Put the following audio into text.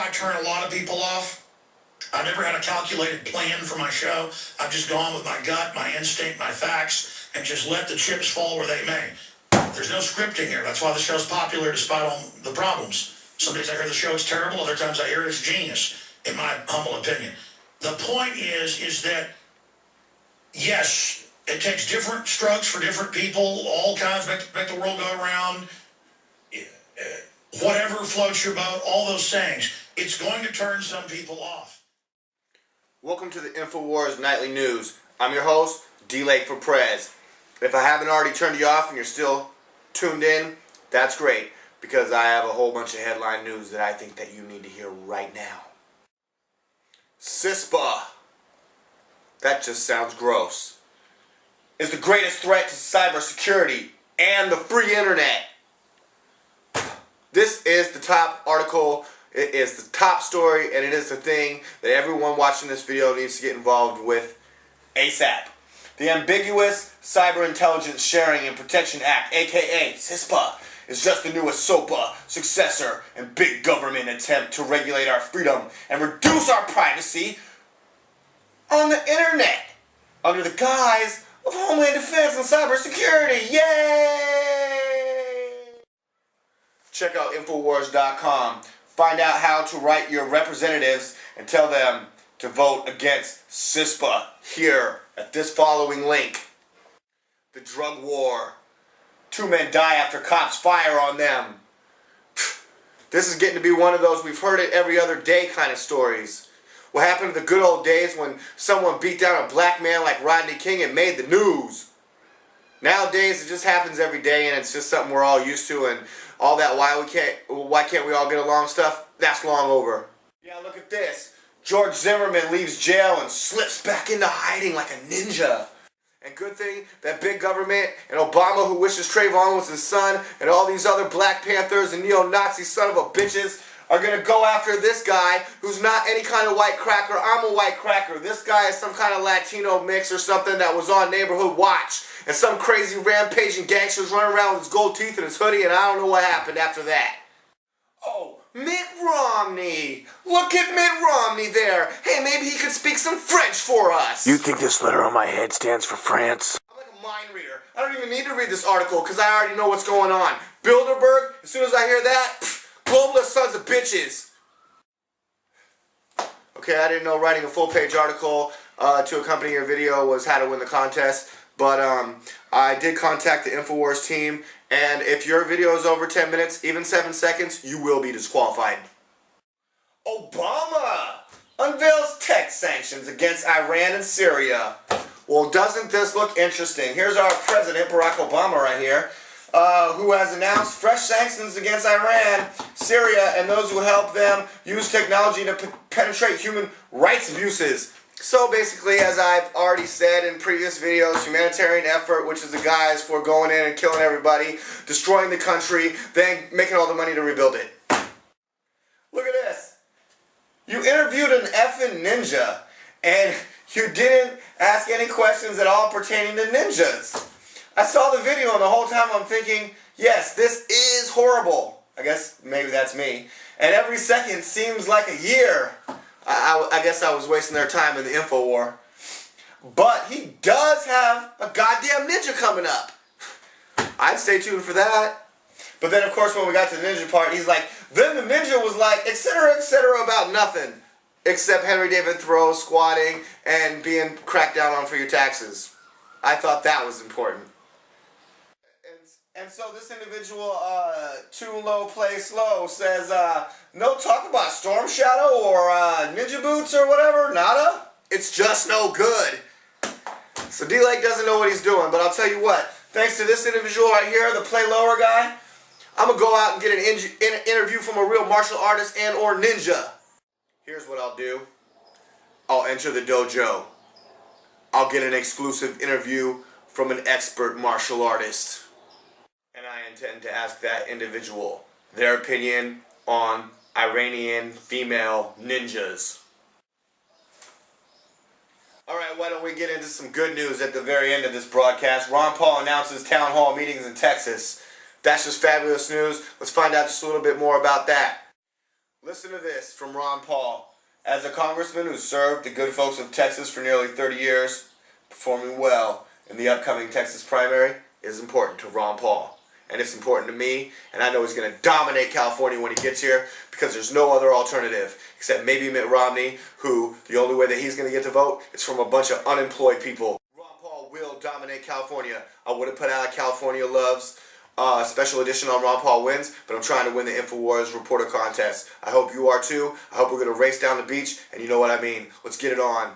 I turn a lot of people off. I've never had a calculated plan for my show. I've just gone with my gut, my instinct, my facts, and just let the chips fall where they may. There's no scripting here. That's why the show's popular despite all the problems. Some days I hear the show is terrible, other times I hear it's genius, in my humble opinion. The point is that, yes, it takes different strokes for different people, all kinds, make the world go around, whatever floats your boat, all those sayings. It's going to turn some people off. Welcome to the Infowars Nightly News. I'm your host, DLAKE for PREZ. If I haven't already turned you off and you're still tuned in, that's great, because I have a whole bunch of headline news that I think that you need to hear right now. CISPA, that just sounds gross, is the greatest threat to cybersecurity and the free internet. This is the top article, it is the top story, and it is the thing that everyone watching this video needs to get involved with ASAP. The Ambiguous Cyber Intelligence Sharing and Protection Act, aka CISPA, is just the newest SOPA successor and big government attempt to regulate our freedom and reduce our privacy on the internet under the guise of Homeland Defense and cybersecurity. Yay! Check out Infowars.com. Find out how to write your representatives and tell them to vote against CISPA here at this following link. The drug war. 2 men die after cops fire on them. This is getting to be one of those we've heard it every other day kind of stories. What happened to the good old days when someone beat down a black man like Rodney King and made the news? Nowadays it just happens every day and it's just something we're all used to, and all that why can't we all get along stuff, that's long over. Yeah, look at this. George Zimmerman leaves jail and slips back into hiding like a ninja. And good thing that big government and Obama, who wishes Trayvon was his son, and all these other Black Panthers and neo-Nazi son of a bitches are going to go after this guy who's not any kind of white cracker. I'm a white cracker. This guy is some kind of Latino mix or something that was on Neighborhood Watch. And some crazy rampaging gangsters running around with his gold teeth and his hoodie, and I don't know what happened after that. Oh, Mitt Romney! Look at Mitt Romney there! Hey, maybe he could speak some French for us! You think this letter on my head stands for France? I'm like a mind reader. I don't even need to read this article because I already know what's going on. Bilderberg, as soon as I hear that, globalist sons of bitches! Okay, I didn't know writing a full-page article to accompany your video was how to win the contest, but I did contact the Infowars team, and if your video is over 10 minutes, even 7 seconds, you will be disqualified. Obama unveils tech sanctions against Iran and Syria. Well, doesn't this look interesting? Here's our president, Barack Obama, right here, who has announced fresh sanctions against Iran, Syria, and those who help them use technology to penetrate human rights abuses. So basically, as I've already said in previous videos, humanitarian effort, which is the guys for going in and killing everybody, destroying the country, then making all the money to rebuild it. Look at this. You interviewed an effing ninja, and you didn't ask any questions at all pertaining to ninjas. I saw the video, and the whole time I'm thinking, yes, this is horrible. I guess maybe that's me. And every second seems like a year. I guess I was wasting their time in the info war. But he does have a goddamn ninja coming up. I'd stay tuned for that. But then, of course, when we got to the ninja part, he's like, then the ninja was like, etc., about nothing. Except Henry David Thoreau squatting and being cracked down on for your taxes. I thought that was important. And so this individual, Too Low Play Slow, says, no talk about Storm Shadow or Ninja Boots or whatever, nada. It's just no good. So D-Lake doesn't know what he's doing, but I'll tell you what, thanks to this individual right here, the Play Lower guy, I'm going to go out and get an interview from a real martial artist and or ninja. Here's what I'll do. I'll enter the dojo. I'll get an exclusive interview from an expert martial artist. And I intend to ask that individual their opinion on Iranian female ninjas. Alright, why don't we get into some good news at the very end of this broadcast. Ron Paul announces town hall meetings in Texas. That's just fabulous news. Let's find out just a little bit more about that. Listen to this from Ron Paul. As a congressman who served the good folks of Texas for nearly 30 years, performing well in the upcoming Texas primary is important to Ron Paul. And it's important to me, and I know he's going to dominate California when he gets here because there's no other alternative except maybe Mitt Romney, who the only way that he's going to get to vote is from a bunch of unemployed people. Ron Paul will dominate California. I would have put out a California Loves special edition on Ron Paul Wins, but I'm trying to win the Infowars reporter contest. I hope you are too. I hope we're going to race down the beach, and you know what I mean. Let's get it on.